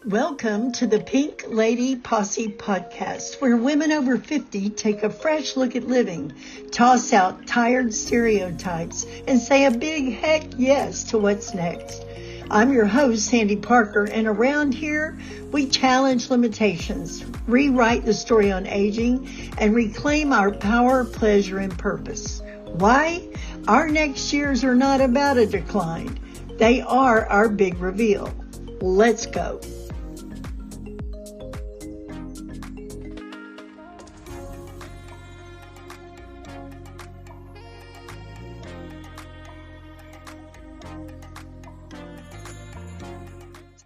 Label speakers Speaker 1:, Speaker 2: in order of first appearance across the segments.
Speaker 1: Welcome to the Pink Lady Posse podcast, where women over 50 take a fresh look at living, toss out tired stereotypes, and say a big heck yes to what's next. I'm your host, Sandy Parker, and around here, we challenge limitations, rewrite the story on aging, and reclaim our power, pleasure, and purpose. Why? Our next years are not about a decline. They are our big reveal. Let's go.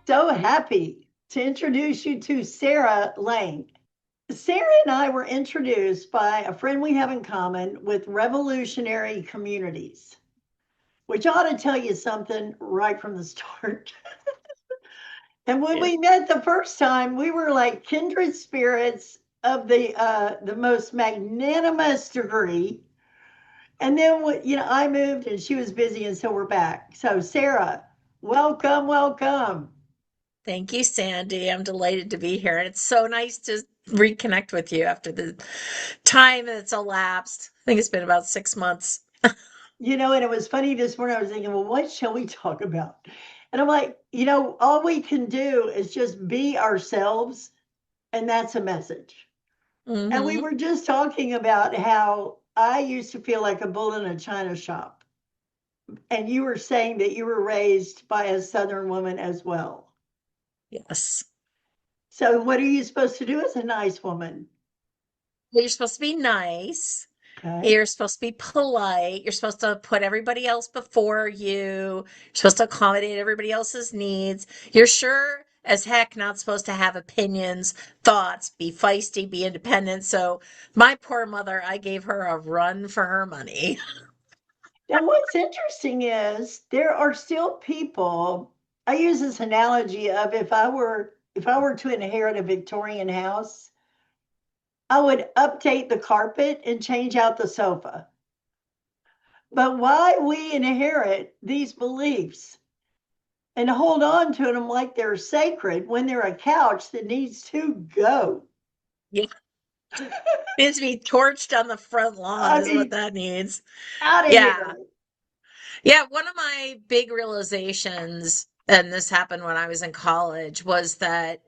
Speaker 1: So happy to introduce you to Sarah Lange. Sarah and I were introduced by a friend we have in common with Revolutionary Communities, which ought to tell you something right from the start. And when we met the first time, we were like kindred spirits of the most magnanimous degree. And then, I moved and she was busy, and so we're back. So, Sarah, welcome, welcome.
Speaker 2: Thank you, Sandy. I'm delighted to be here. And it's so nice to reconnect with you after the time that's elapsed. I think it's been about 6 months.
Speaker 1: And it was funny this morning. I was thinking, well, what shall we talk about? And I'm like, all we can do is just be ourselves, and that's a message. And we
Speaker 2: Hmm.
Speaker 1: were just talking about how I used to feel like a bull in a china shop. And you were saying that you were raised by a Southern woman as well.
Speaker 2: Yes.
Speaker 1: So, what are you supposed to do as a nice woman?
Speaker 2: Well, you're supposed to be nice.
Speaker 1: Okay.
Speaker 2: You're supposed to be polite. You're supposed to put everybody else before you. You're supposed to accommodate everybody else's needs. You're sure as heck not supposed to have opinions, thoughts, be feisty, be independent. So, my poor mother, I gave her a run for her money.
Speaker 1: Now, what's interesting is there are still people. I use this analogy of if I were to inherit a Victorian house, I would update the carpet and change out the sofa. But why we inherit these beliefs and hold on to them like they're sacred when they're a couch that needs to go?
Speaker 2: Yeah. Needs to be torched on the front lawn
Speaker 1: I
Speaker 2: is what
Speaker 1: mean,
Speaker 2: that needs.
Speaker 1: out of
Speaker 2: Yeah.
Speaker 1: here.
Speaker 2: Yeah. One of my big realizations, and this happened when I was in college, was that,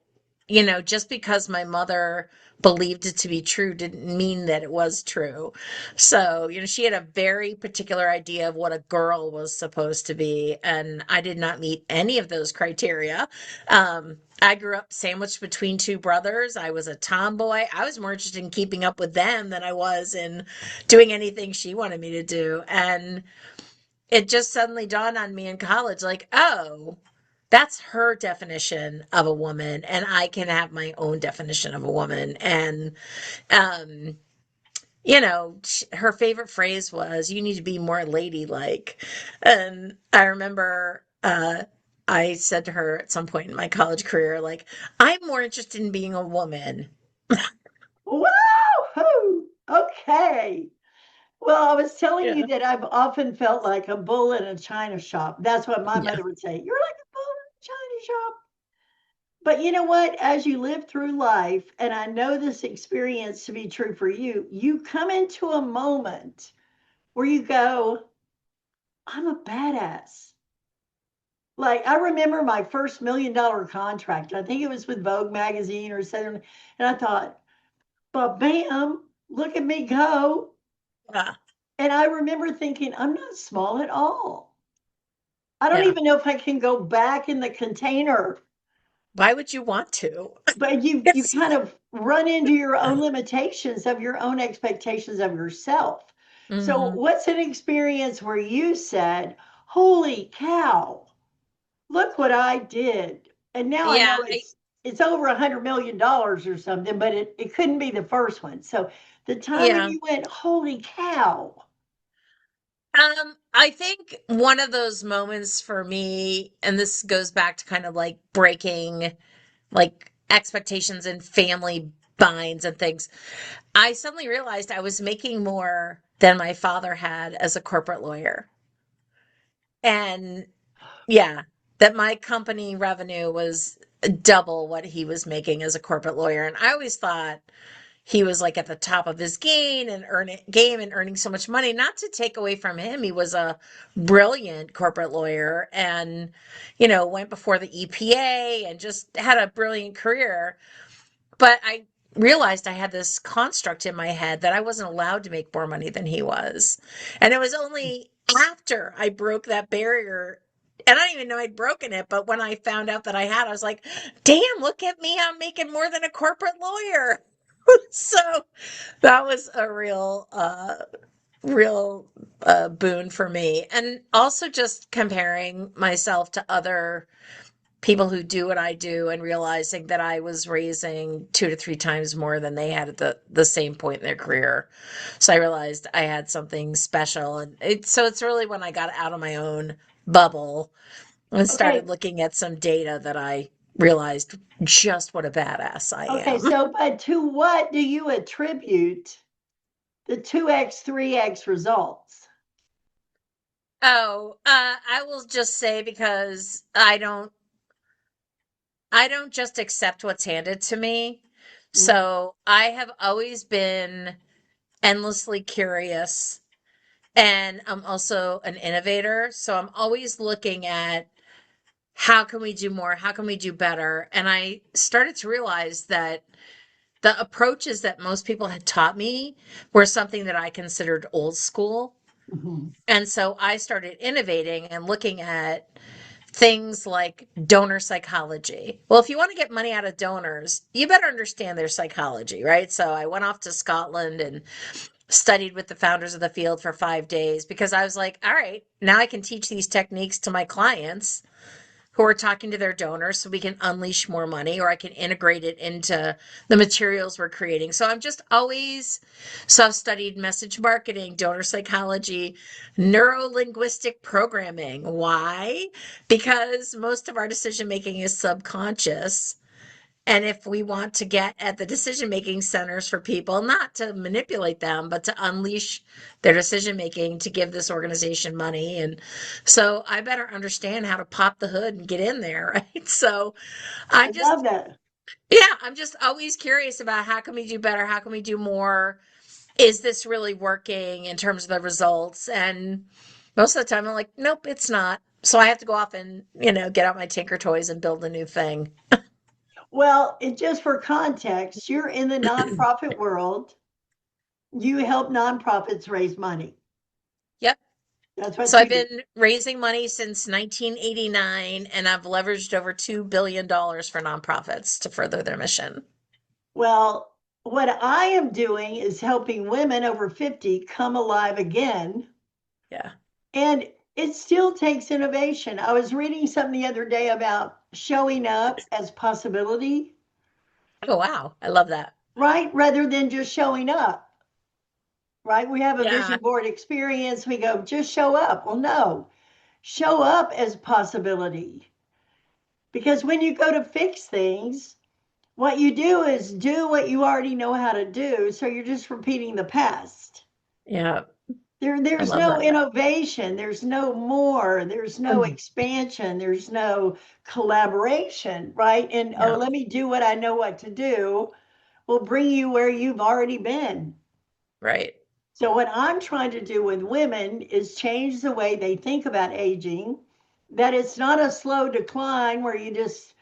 Speaker 2: just because my mother believed it to be true didn't mean that it was true. So, she had a very particular idea of what a girl was supposed to be, and I did not meet any of those criteria. I grew up sandwiched between two brothers. I was a tomboy. I was more interested in keeping up with them than I was in doing anything she wanted me to do. And it just suddenly dawned on me in college, like, oh, that's her definition of a woman, and I can have my own definition of a woman. And um her favorite phrase was, you need to be more ladylike. And I remember I said to her at some point in my college career, like, I'm more interested in being a woman.
Speaker 1: Woo! Okay. Well, I was telling you
Speaker 2: Yeah.
Speaker 1: that I've often felt like a bull in a china shop. That's what my
Speaker 2: Yeah.
Speaker 1: mother would say. You're like a bull in a china shop. But you know what? As you live through life, and I know this experience to be true for you, you come into a moment where you go, I'm a badass. Like, I remember my first $1 million contract. I think it was with Vogue magazine or Southern. And I thought, but bam, look at me go.
Speaker 2: Yeah.
Speaker 1: And I remember thinking, I'm not small at all. I don't
Speaker 2: Yeah.
Speaker 1: even know if I can go back in the container.
Speaker 2: Why would you want to?
Speaker 1: But you
Speaker 2: Yes.
Speaker 1: kind of run into your own limitations of your own expectations of yourself. So,
Speaker 2: Hmm.
Speaker 1: what's an experience where you said, "Holy cow, look what I did"? And now I
Speaker 2: Yeah.
Speaker 1: know it's over $100 million or something, but it couldn't be the first one. So, the time when
Speaker 2: Yeah.
Speaker 1: you went, "Holy cow."
Speaker 2: I think one of those moments for me, and this goes back to kind of like breaking like expectations and family binds and things. I suddenly realized I was making more than my father had as a corporate lawyer. And yeah. that my company revenue was double what he was making as a corporate lawyer. And I always thought he was like at the top of his game and earning so much money. Not to take away from him, he was a brilliant corporate lawyer and, went before the EPA and just had a brilliant career. But I realized I had this construct in my head that I wasn't allowed to make more money than he was. And it was only after I broke that barrier. And I didn't even know I'd broken it, but when I found out that I had, I was like, damn, look at me. I'm making more than a corporate lawyer. So that was a real boon for me. And also just comparing myself to other people who do what I do and realizing that I was raising 2 to 3 times more than they had at the same point in their career. So I realized I had something special. And so it's really when I got out of my own bubble and
Speaker 1: Okay.
Speaker 2: started looking at some data that I realized just what a badass I
Speaker 1: Okay.
Speaker 2: am.
Speaker 1: So, but to what do you attribute the 2x, 3x results?
Speaker 2: Oh, I will just say because I don't just accept what's handed to me.
Speaker 1: Mhm.
Speaker 2: So I have always been endlessly curious and I'm also an innovator. So I'm always looking at how can we do more? How can we do better? And I started to realize that the approaches that most people had taught me were something that I considered old school.
Speaker 1: Mhm.
Speaker 2: And so I started innovating and looking at things like donor psychology. Well, if you want to get money out of donors, you better understand their psychology, right? So I went off to Scotland and studied with the founders of the field for 5 days because I was like, all right, now I can teach these techniques to my clients who are talking to their donors so we can unleash more money or I can integrate it into the materials we're creating. So I've studied message marketing, donor psychology, neuro linguistic programming. Why? Because most of our decision making is subconscious. And if we want to get at the decision making centers for people, not to manipulate them, but to unleash their decision making to give this organization money. And so I better understand how to pop the hood and get in there, right? So
Speaker 1: I
Speaker 2: I'm
Speaker 1: love
Speaker 2: just,
Speaker 1: that.
Speaker 2: yeah, I'm just always curious about how can we do better? How can we do more? Is this really working in terms of the results? And most of the time I'm like, nope, it's not. So I have to go off and, get out my Tinker Toys and build a new thing.
Speaker 1: Well, just for context, you're in the nonprofit world. You help nonprofits raise money.
Speaker 2: Yep.
Speaker 1: That's
Speaker 2: So
Speaker 1: what
Speaker 2: I've
Speaker 1: you do.
Speaker 2: been raising money since 1989 and I've leveraged over $2 billion for nonprofits to further their mission.
Speaker 1: Well, what I am doing is helping women over 50 come alive again.
Speaker 2: Yeah.
Speaker 1: And it still takes innovation. I was reading something the other day about showing up as possibility,
Speaker 2: Oh, wow. I love that.
Speaker 1: right? Rather than just showing up, right? We have a
Speaker 2: Yeah.
Speaker 1: vision board experience. We go, just show up. Well, no, show up as possibility. Because when you go to fix things, what you do is do what you already know how to do. So you're just repeating the past.
Speaker 2: Yeah. I
Speaker 1: There's
Speaker 2: love
Speaker 1: no
Speaker 2: that.
Speaker 1: innovation, there's no more, there's no expansion, there's no collaboration, right? And oh,
Speaker 2: Yeah.
Speaker 1: let me do what I know what to do will bring you where you've already been.
Speaker 2: Right.
Speaker 1: So what I'm trying to do with women is change the way they think about aging, that it's not a slow decline where you just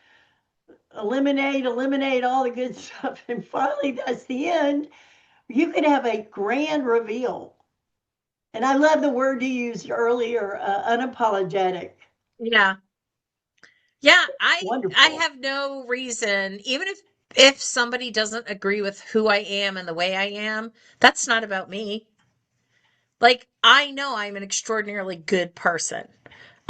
Speaker 1: eliminate all the good stuff and finally that's the end. You could have a grand reveal. And I love the word you used earlier, unapologetic.
Speaker 2: Yeah. Yeah. I
Speaker 1: Wonderful.
Speaker 2: have no reason, even if somebody doesn't agree with who I am and the way I am, that's not about me. Like, I know I'm an extraordinarily good person.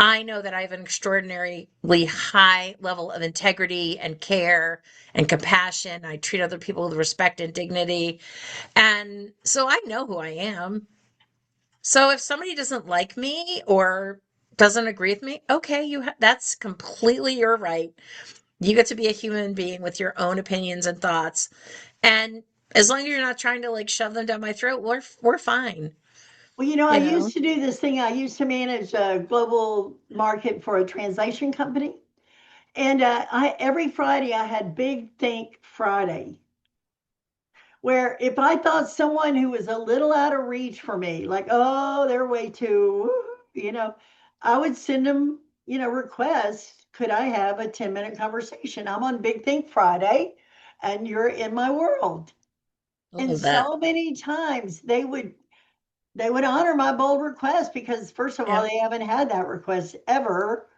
Speaker 2: I know that I have an extraordinarily high level of integrity and care and compassion. I treat other people with respect and dignity. And so I know who I am. So if somebody doesn't like me or doesn't agree with me, okay, that's completely your right. You get to be a human being with your own opinions and thoughts. And as long as you're not trying to like shove them down my throat, we're fine.
Speaker 1: Well, I
Speaker 2: you
Speaker 1: used
Speaker 2: know?
Speaker 1: to do this thing. I used to manage a global market for a translation company. And I every Friday I had Big Think Friday, where if I thought someone who was a little out of reach for me, like, oh, they're way too, I would send them, requests. Could I have a 10-minute conversation? I'm on Big Think Friday and you're in my world.
Speaker 2: I
Speaker 1: And
Speaker 2: love that.
Speaker 1: so many times they would honor my bold request because first of all,
Speaker 2: Yeah.
Speaker 1: they haven't had that request ever,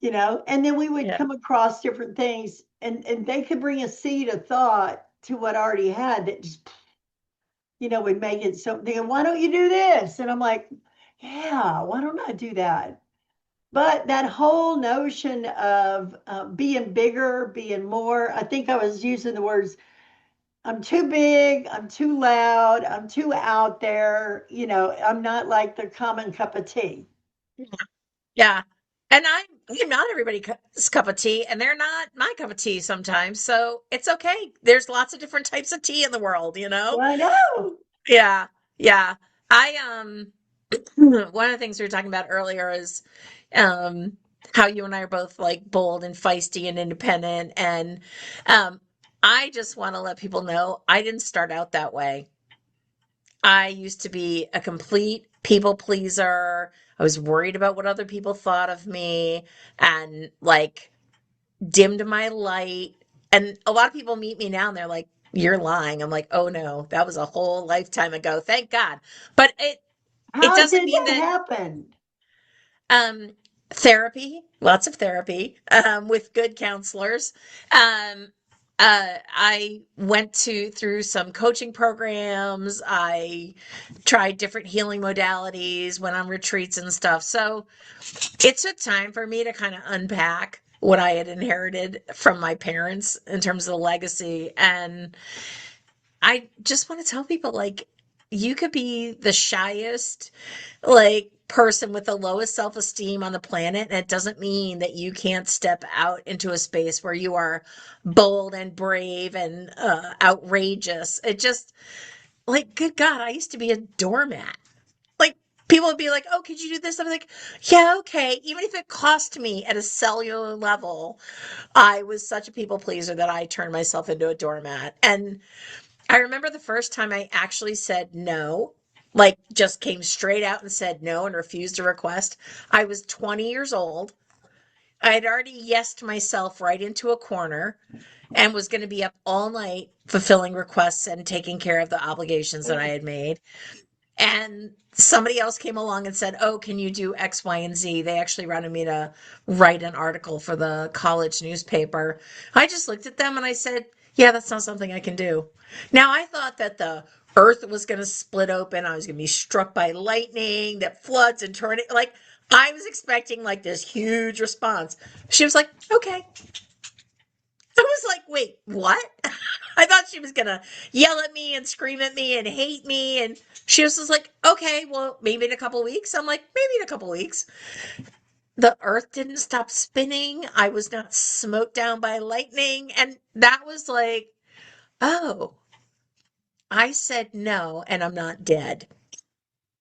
Speaker 1: and then we would
Speaker 2: Yeah.
Speaker 1: come across different things and they could bring a seed of thought to what I already had that just would make it so they go, why don't you do this? And I'm like, yeah, why don't I do that? But that whole notion of being bigger, being more, I think I was using the words, I'm too big, I'm too loud, I'm too out there, I'm not like the common cup of tea.
Speaker 2: Yeah. And I'm not everybody's cup of tea, and they're not my cup of tea sometimes. So it's okay. There's lots of different types of tea in the world, you know?
Speaker 1: Well, I know.
Speaker 2: Yeah. Yeah. I one of the things we were talking about earlier is um how you and I are both like bold and feisty and independent, and um I just want to let people know I didn't start out that way. I used to be a complete people pleaser. I was worried about what other people thought of me and like dimmed my light. And a lot of people meet me now and they're like, "You're lying." I'm like, "Oh no, that was a whole lifetime ago. Thank God." But it
Speaker 1: How
Speaker 2: doesn't
Speaker 1: did
Speaker 2: mean
Speaker 1: that
Speaker 2: that
Speaker 1: happen?
Speaker 2: um lots of therapy, with good counselors. Um I went to through some coaching programs. I tried different healing modalities, went on retreats and stuff. So it took time for me to kind of unpack what I had inherited from my parents in terms of the legacy. And I just want to tell people like, you could be the shyest, like, person with the lowest self-esteem on the planet, and it doesn't mean that you can't step out into a space where you are bold and brave and outrageous. It just, like, good God, I used to be a doormat. Like, people would be like, "Oh, could you do this?" I'm like, "Yeah, okay." Even if it cost me at a cellular level, I was such a people pleaser that I turned myself into a doormat. And I remember the first time I actually said no, like just came straight out and said no and refused a request. I was 20 years old. I had already yesed myself right into a corner and was going to be up all night fulfilling requests and taking care of the obligations that I
Speaker 1: Mm.
Speaker 2: had made. And somebody else came along and said, "Oh, can you do X, Y, and Z?" They actually wanted me to write an article for the college newspaper. I just looked at them and I said, "Yeah, that's not something I can do." Now, I thought that the earth was going to split open. I was going to be struck by lightning, that floods and tornadoes. Like, I was expecting like this huge response. She was like, "Okay." I was like, "Wait, what?" I thought she was gonna yell at me and scream at me and hate me. And she was just like, "Okay, well, maybe in a couple weeks." I'm like, "Maybe in a couple weeks." The earth didn't stop spinning. I was not smoked down by lightning. And that was like, oh, I said no and I'm not dead.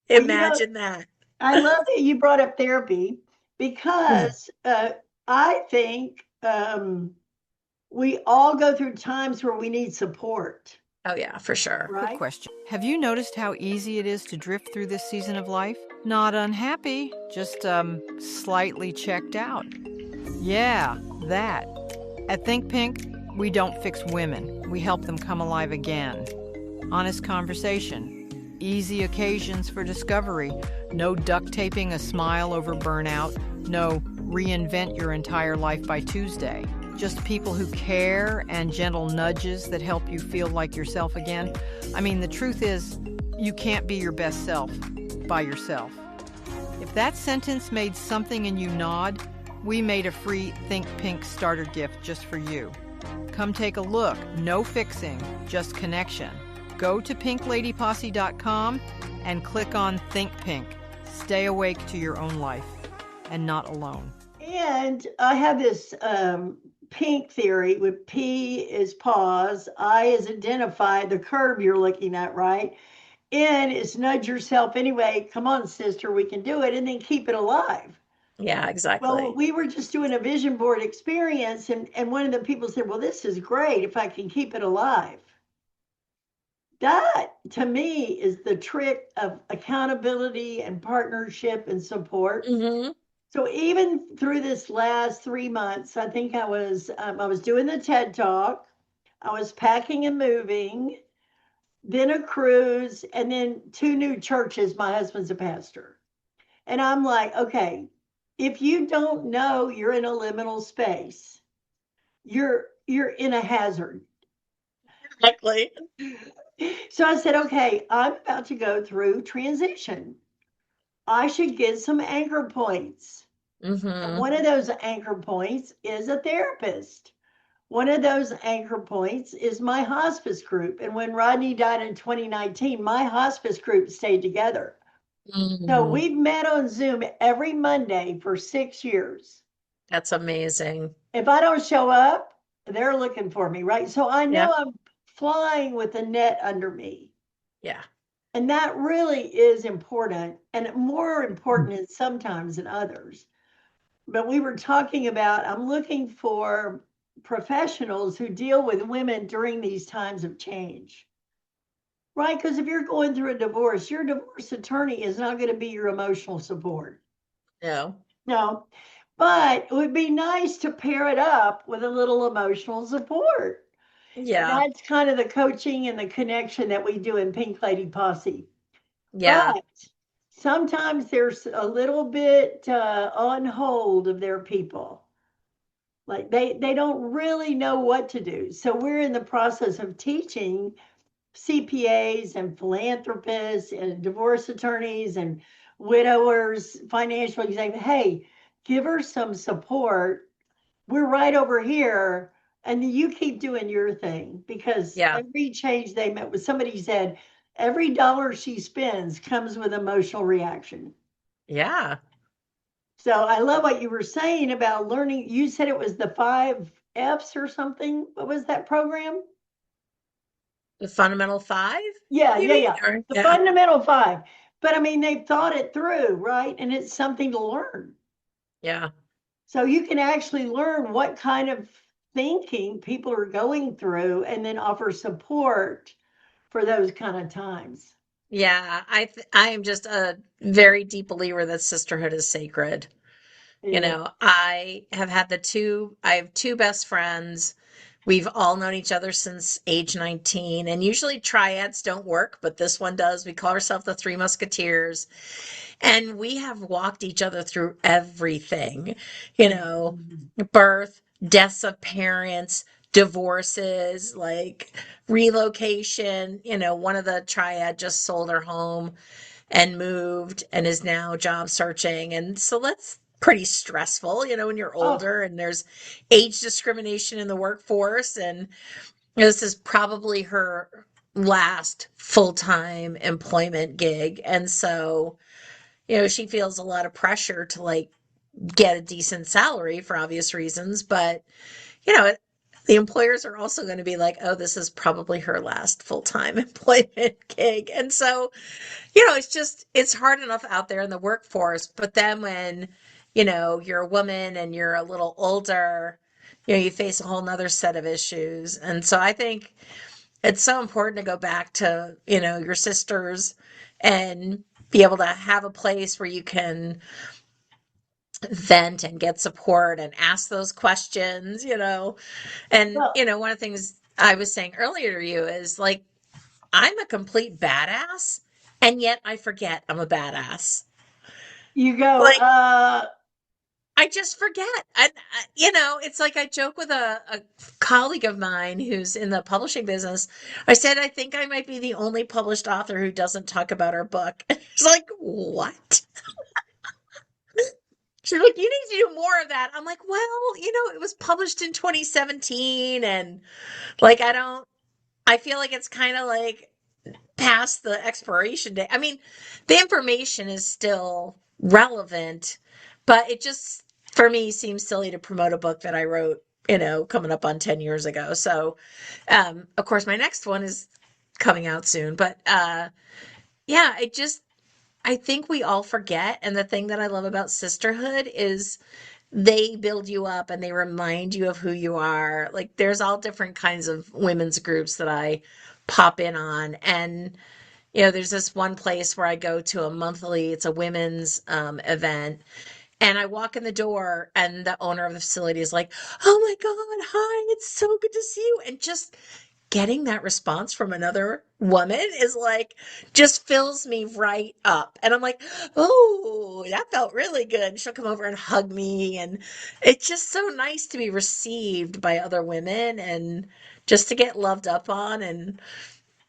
Speaker 1: Well,
Speaker 2: Imagine that.
Speaker 1: I love that you brought up therapy
Speaker 2: Mm.
Speaker 1: because I think we all go through times where we need support,
Speaker 2: Oh, yeah, for sure.
Speaker 3: Quick
Speaker 1: right?
Speaker 3: question. Have you noticed how easy it is to drift through this season of life? Not unhappy, just slightly checked out. Yeah, that. At Think Pink, we don't fix women. We help them come alive again. Honest conversation. Easy occasions for discovery. No duct taping a smile over burnout. No reinvent your entire life by Tuesday. Just people who care and gentle nudges that help you feel like yourself again. I mean, the truth is, you can't be your best self by yourself. If that sentence made something in you nod, we made a free Think Pink starter gift just for you. Come take a look. No fixing, just connection. Go to pinkladyposse.com and click on Think Pink. Stay awake to your own life and not alone.
Speaker 1: And I have this pink theory with P is pause, I is identify the curve you're looking at, right? in is nudge yourself anyway. Come on, sister, we can do it, and then keep it alive.
Speaker 2: Yeah,
Speaker 1: Well,
Speaker 2: exactly.
Speaker 1: we were just doing a vision board experience, and one of the people said, well, this is great if I can keep it alive. That to me is the trick of accountability and partnership and support.
Speaker 2: Hmm.
Speaker 1: So even through this last 3 months, I think I was doing the TED Talk, I was packing and moving, then a cruise, and then two new churches. My husband's a pastor, and I'm like, okay, if you don't know you're in a liminal space, you're in a hazard.
Speaker 2: Exactly.
Speaker 1: So I said, okay, I'm about to go through transition. I should get some anchor points. And
Speaker 2: Hmm.
Speaker 1: one of those anchor points is a therapist. One of those anchor points is my hospice group. And when Rodney died in 2019, my hospice group stayed together. So
Speaker 2: Hmm.
Speaker 1: we've met on Zoom every Monday for 6 years.
Speaker 2: That's amazing.
Speaker 1: If I don't show up, they're looking for me, right? So I
Speaker 2: Yeah.
Speaker 1: know I'm flying with a net under me.
Speaker 2: Yeah.
Speaker 1: And that really is important, and more important is sometimes than others. But we were talking about, I'm looking for professionals who deal with women during these times of change, right? Because if you're going through a divorce, your divorce attorney is not going to be your emotional support.
Speaker 2: No.
Speaker 1: No, but it would be nice to pair it up with a little emotional support. And
Speaker 2: Yeah.
Speaker 1: that's kind of the coaching and the connection that we do in Pink Lady Posse.
Speaker 2: Yeah.
Speaker 1: But sometimes there's a little bit on hold of their people. Like they don't really know what to do. So we're in the process of teaching CPAs and philanthropists and divorce attorneys and widowers, financial executives. Hey, give her some support. We're right over here. And you keep doing your thing because
Speaker 2: Yeah.
Speaker 1: every change they met with somebody said, every dollar she spends comes with emotional reaction.
Speaker 2: Yeah.
Speaker 1: So I love what you were saying about learning. You said it was the 5 F's or something. What was that program?
Speaker 2: The fundamental five,
Speaker 1: Yeah,
Speaker 2: you
Speaker 1: yeah,
Speaker 2: mean?
Speaker 1: yeah.
Speaker 2: Or
Speaker 1: The
Speaker 2: yeah.
Speaker 1: fundamental five. But I mean, they've thought it through, right? And it's something to learn.
Speaker 2: Yeah.
Speaker 1: So you can actually learn what kind of thinking people are going through and then offer support for those kind of times.
Speaker 2: Yeah. I am just a very deep believer that sisterhood is sacred. You
Speaker 1: Yeah.
Speaker 2: know, I have two best friends. We've all known each other since age 19, and usually triads don't work, but this one does. We call ourselves the Three Musketeers, and we have walked each other through everything, you know,
Speaker 1: Mhm.
Speaker 2: birth, deaths of parents, divorces, like relocation. You know, one of the triad just sold her home and moved and is now job searching. And so that's pretty stressful, you know, when you're
Speaker 1: Oh,
Speaker 2: older and there's age discrimination in the workforce. And this is probably her last full-time employment gig. And so, you know, she feels a lot of pressure to like get a decent salary for obvious reasons. But, you know, the employers are also going to be like, oh, this is probably her last full-time employment gig. And so, you know, it's hard enough out there in the workforce, but then when, you know, you're a woman and you're a little older, you know, you face a whole nother set of issues. And so I think it's so important to go back to, you know, your sisters and be able to have a place where you can vent and get support and ask those questions, you know. And,
Speaker 1: well,
Speaker 2: you know, one of the things I was saying earlier to you is like, I'm a complete badass, and yet I forget I'm a badass.
Speaker 1: you go,
Speaker 2: Like, I just forget. And, you know, it's like I joke with a colleague of mine who's in the publishing business. I said, I think I might be the only published author who doesn't talk about her book. She's like, what? She's like, you need to do more of that. I'm like, well, you know, it was published in 2017, and like, I feel like it's kind of like past the expiration date. I mean, the information is still relevant, but it just, for me, seems silly to promote a book that I wrote, you know, coming up on 10 years ago. So, of course, my next one is coming out soon, but, Yeah, I think we all forget. And the thing that I love about sisterhood is they build you up and they remind you of who you are. Like there's all different kinds of women's groups that I pop in on. And, there's this one place where I go to a monthly, it's a women's event. And I walk in the door, and the owner of the facility is like, "Oh my God, hi, it's so good to see you." And just getting that response from another woman is like, just fills me right up. And I'm like, "Oh, that felt really good." And she'll come over and hug me. And it's just so nice to be received by other women and just to get loved up on. And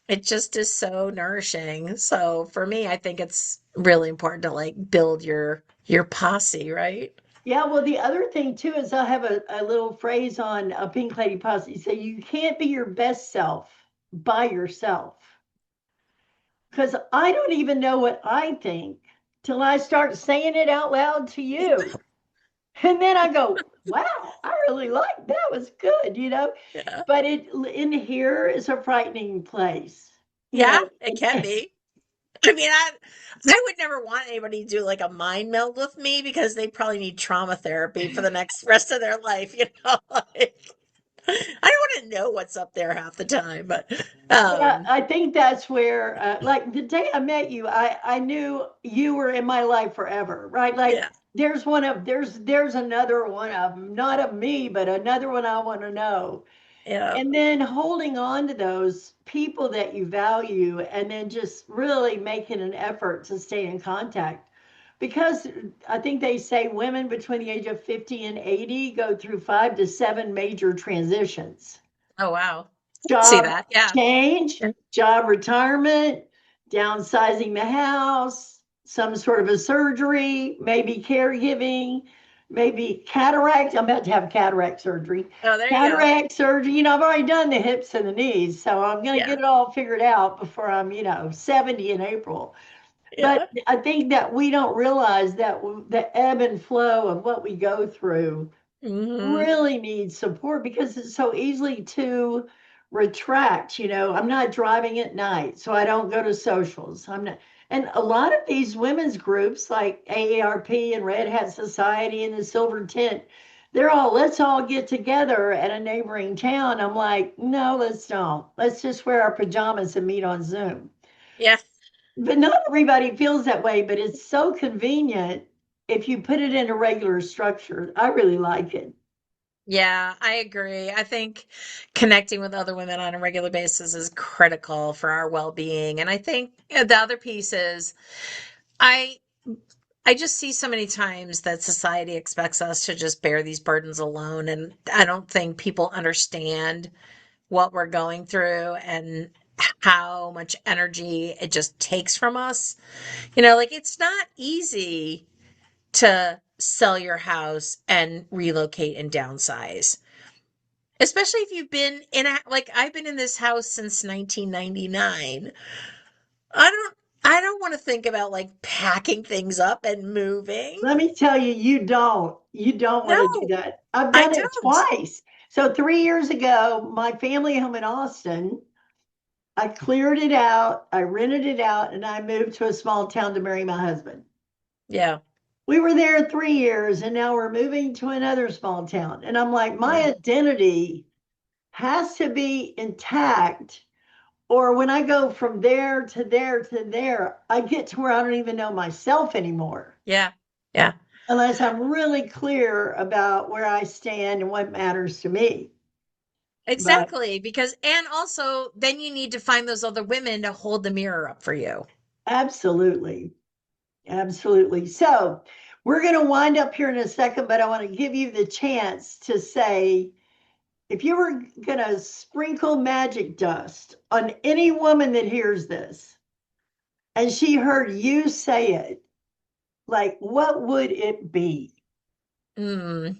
Speaker 2: it just is so nourishing. So for me, I think it's really important to like build your posse, right?
Speaker 1: Yeah, well, the other thing too is I have a little phrase on a Pink Lady Posse. Say you can't be your best self by yourself. Because I don't even know what I think till I start saying it out loud to you. And then I go, wow, I really like that was good.
Speaker 2: Yeah.
Speaker 1: But it in here is a frightening place, you
Speaker 2: Yeah,
Speaker 1: know.
Speaker 2: it can be. I mean, I would never want anybody to do like a mind meld with me because they probably need trauma therapy for the next rest of their life, you know? Like, I don't want to know what's up there half the time, but
Speaker 1: Yeah,
Speaker 2: um
Speaker 1: I think that's where, like the day I met you, I knew you were in my life forever, right? Like
Speaker 2: yeah,
Speaker 1: there's another one of them, not of me, but another one I want to know.
Speaker 2: yeah.
Speaker 1: And then holding on to those people that you value, and then just really making an effort to stay in contact. Because I think they say women between the age of 50 and 80 go through 5 to 7 major transitions:
Speaker 2: Oh wow. See
Speaker 1: job
Speaker 2: that? Yeah.
Speaker 1: change,
Speaker 2: Yeah.
Speaker 1: job retirement, downsizing the house, some sort of a surgery, maybe caregiving, maybe cataract. I'm about to have cataract surgery.
Speaker 2: Oh, there you go.
Speaker 1: Cataract surgery, I've already done the hips and the knees, so I'm going to
Speaker 2: Yeah.
Speaker 1: get it all figured out before I'm, 70 in April. But
Speaker 2: Yeah.
Speaker 1: I think that we don't realize that the ebb and flow of what we go through
Speaker 2: Hmm.
Speaker 1: really needs support because it's so easily to retract. I'm not driving at night, so I don't go to socials. I'm not. And a lot of these women's groups like AARP and Red Hat Society and the Silver Tent, they're all, let's all get together at a neighboring town. I'm like, no, let's don't. Let's just wear our pajamas and meet on Zoom.
Speaker 2: Yeah.
Speaker 1: But not everybody feels that way, but it's so convenient if you put it in a regular structure. I really like it.
Speaker 2: Yeah, I agree. I think connecting with other women on a regular basis is critical for our well-being. And I think the other piece is I I just see so many times that society expects us to just bear these burdens alone, and I don't think people understand what we're going through and how much energy it just takes from us. Like it's not easy to sell your house and relocate and downsize. Especially if you've been like I've been in this house since 1999. I don't want to think about like packing things up and moving.
Speaker 1: Let me tell you, you don't want to do
Speaker 2: No,
Speaker 1: that. I've
Speaker 2: I
Speaker 1: done it
Speaker 2: don't.
Speaker 1: twice. So 3 years ago, my family home in Austin, I cleared it out, I rented it out, and I moved to a small town to marry my husband.
Speaker 2: Yeah.
Speaker 1: We were there 3 years, and now we're moving to another small town. And I'm like, my
Speaker 2: Yeah.
Speaker 1: identity has to be intact. Or when I go from there to there to there, I get to where I don't even know myself anymore,
Speaker 2: Yeah. Yeah.
Speaker 1: unless I'm really clear about where I stand and what matters to me. But
Speaker 2: Exactly. Because, and also, then you need to find those other women to hold the mirror up for you.
Speaker 1: absolutely, absolutely. So we're going to wind up here in a second, but I want to give you the chance to say, if you were going to sprinkle magic dust on any woman that hears this and she heard you say it, like, what would it be?
Speaker 2: Mm.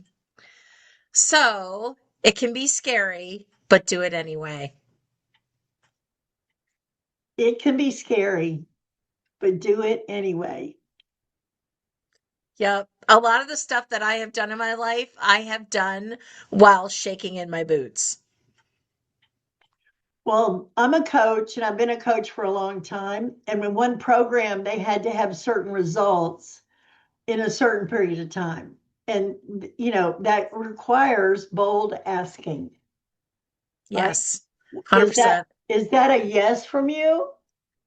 Speaker 2: So it can be scary, but do it anyway.
Speaker 1: It can be scary, but do it anyway.
Speaker 2: Yep. A lot of the stuff that I have done in my life, I have done while shaking in my boots.
Speaker 1: Well, I'm a coach and I've been a coach for a long time. And in one program, they had to have certain results in a certain period of time. And, that requires bold asking, right?
Speaker 2: Yes.
Speaker 1: Is that
Speaker 2: 100%.
Speaker 1: is that a yes from you?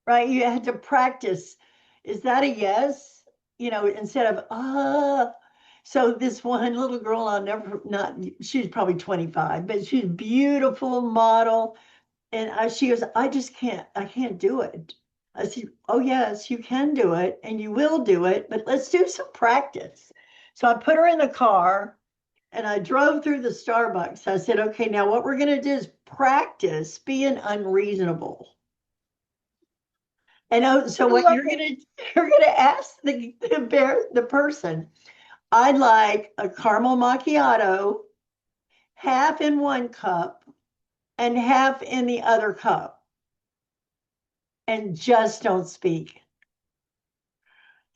Speaker 1: Right? You had to practice. Is that a yes? Instead of so this one little girl, I'll never not she's probably 25, but she's a beautiful model. And she goes, I can't do it. I said, oh yes, you can do it and you will do it, but let's do some practice. So I put her in the car and I drove through the Starbucks. I said, okay, now what we're going to do is practice being unreasonable. And so
Speaker 2: I
Speaker 1: what
Speaker 2: love
Speaker 1: you're
Speaker 2: it.
Speaker 1: going to you're going to ask the person, I'd like a caramel macchiato, half in one cup and half in the other cup, and just don't speak.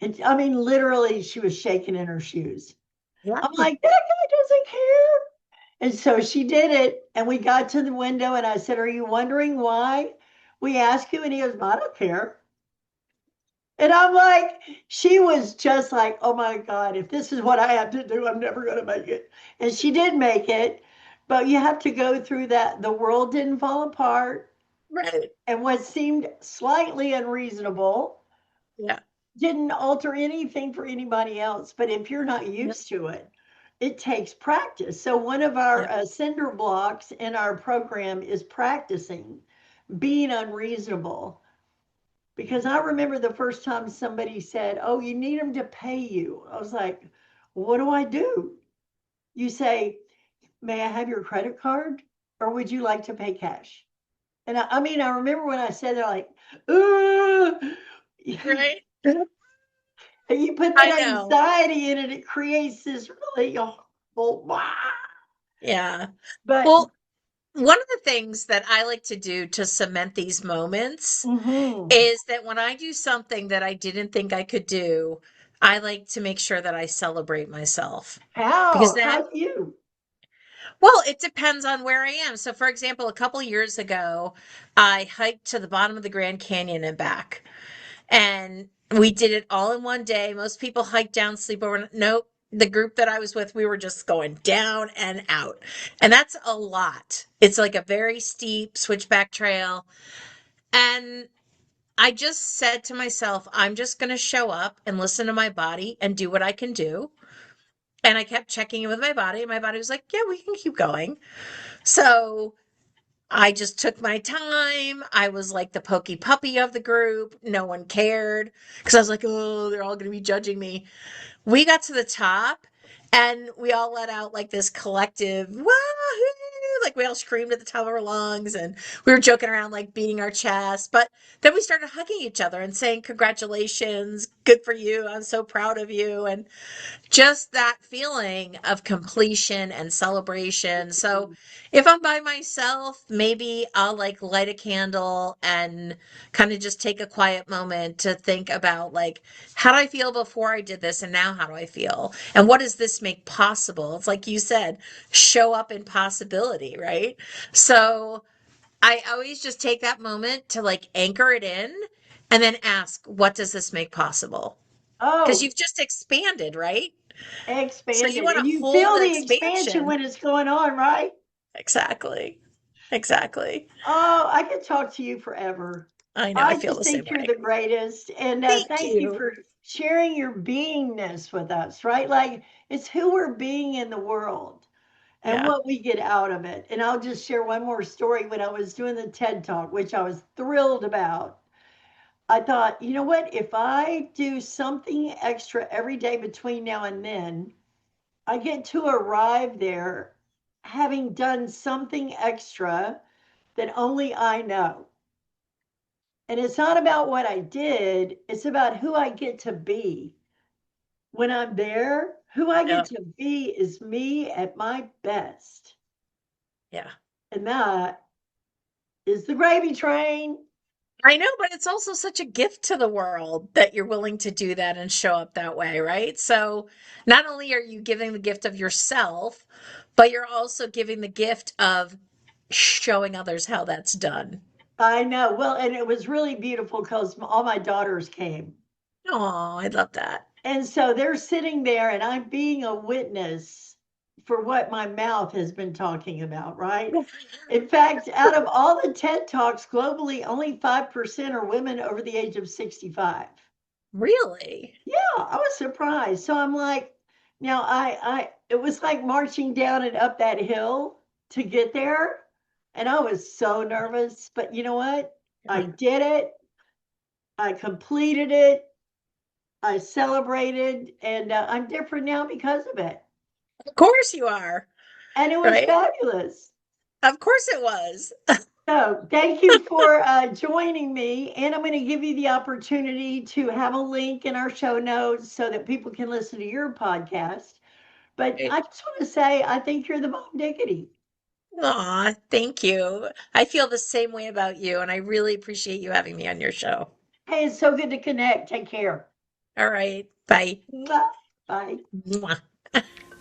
Speaker 1: And I mean, literally, she was shaking in her shoes.
Speaker 2: Yeah.
Speaker 1: I'm like, that guy doesn't care. And so she did it. And we got to the window and I said, are you wondering why we ask you? And he goes, I don't care. And I'm like, she was just like, oh my God, if this is what I have to do, I'm never going to make it. And she did make it. But you have to go through that. The world didn't fall apart.
Speaker 2: Right.
Speaker 1: And what seemed slightly unreasonable
Speaker 2: Yeah.
Speaker 1: didn't alter anything for anybody else. But if you're not
Speaker 2: Yep.
Speaker 1: used to it, it takes practice. So one of our
Speaker 2: Yep.
Speaker 1: cinder blocks in our program is practicing being unreasonable. Because I remember the first time somebody said, oh, you need them to pay you. I was like, what do I do? You say, may I have your credit card? Or would you like to pay cash? And I mean, I remember when I said that, like,
Speaker 2: Right.
Speaker 1: you put
Speaker 2: I
Speaker 1: that
Speaker 2: know.
Speaker 1: anxiety in it, it creates this really horrible,
Speaker 2: Yeah.
Speaker 1: but
Speaker 2: Well, one of the things that I like to do to cement these moments
Speaker 1: mhm.
Speaker 2: is that when I do something that I didn't think I could do, I like to make sure that I celebrate myself because that,
Speaker 1: How do you?
Speaker 2: well, it depends on where I am. So, for example, a couple years ago, I hiked to the bottom of the Grand Canyon and back, and we did it all in one day. Most people hike down, sleep over. Nope. The group that I was with, we were just going down and out. And that's a lot. It's like a very steep switchback trail. And I just said to myself, I'm just going to show up and listen to my body and do what I can do. And I kept checking in with my body, and my body was like, yeah, we can keep going. So I just took my time. I was like the pokey puppy of the group. No one cared because I was like, oh, they're all going to be judging me. We got to the top and we all let out like this collective wahoo! Like we all screamed at the top of our lungs and we were joking around, like beating our chest. But then we started hugging each other and saying, congratulations, good for you. I'm so proud of you. And just that feeling of completion and celebration. So if I'm by myself, maybe I'll like light a candle and kind of just take a quiet moment to think about like, how do I feel before I did this? And now how do I feel? And what does this make possible? It's like you said, show up in possibility, right? So I always just take that moment to like anchor it in and then ask, what does this make possible? Because
Speaker 1: Oh,
Speaker 2: you've just expanded, right? So you
Speaker 1: expanded.
Speaker 2: want
Speaker 1: And
Speaker 2: to
Speaker 1: you
Speaker 2: hold
Speaker 1: feel
Speaker 2: the
Speaker 1: the expansion
Speaker 2: expansion.
Speaker 1: when it's going on, right?
Speaker 2: Exactly. Exactly.
Speaker 1: Oh, I could talk to you forever.
Speaker 2: I know. I
Speaker 1: I
Speaker 2: feel
Speaker 1: just
Speaker 2: the same
Speaker 1: think you're
Speaker 2: way.
Speaker 1: the greatest. And
Speaker 2: Thank
Speaker 1: thank you
Speaker 2: you.
Speaker 1: for sharing your beingness with us, right? Like it's who we're being in the world and
Speaker 2: Yeah.
Speaker 1: what we get out of it. And I'll just share one more story. When I was doing the TED Talk, which I was thrilled about, I thought, you know what? If I do something extra every day between now and then, I get to arrive there having done something extra that only I know. And it's not about what I did, it's about who I get to be. When I'm there, who I get
Speaker 2: Yeah.
Speaker 1: to be is me at my best.
Speaker 2: Yeah.
Speaker 1: And that is the gravy train.
Speaker 2: I know, but it's also such a gift to the world that you're willing to do that and show up that way, right? So not only are you giving the gift of yourself, but you're also giving the gift of showing others how that's done.
Speaker 1: I know. Well, and it was really beautiful because all my daughters came.
Speaker 2: Oh, I love that.
Speaker 1: And so they're sitting there, and I'm being a witness for what my mouth has been talking about, right? In fact, out of all the TED Talks globally, only 5% are women over the age of 65.
Speaker 2: Really?
Speaker 1: Yeah, I was surprised. So I'm like, now it was like marching down and up that hill to get there. And I was so nervous, but you know what? I did it. I completed it. I celebrated, and I'm different now because of it.
Speaker 2: Of course you are,
Speaker 1: And it was
Speaker 2: right?
Speaker 1: fabulous.
Speaker 2: Of course it was.
Speaker 1: So thank you for joining me. And I'm going to give you the opportunity to have a link in our show notes so that people can listen to your podcast. But I just want to say, I think you're the mom diggity.
Speaker 2: Aw, thank you. I feel the same way about you, and I really appreciate you having me on your show.
Speaker 1: Hey, it's so good to connect. Take care.
Speaker 2: All right. Bye.
Speaker 1: Mwah. Bye.
Speaker 2: Mwah.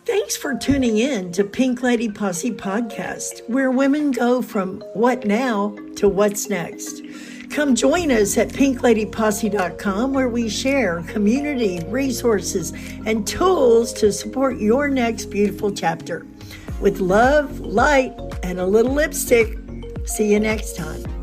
Speaker 1: Thanks for tuning in to Pink Lady Posse Podcast, where women go from what now to what's next. Come join us at pinkladyposse.com, where we share community, resources, and tools to support your next beautiful chapter. With love, light, and a little lipstick. See you next time.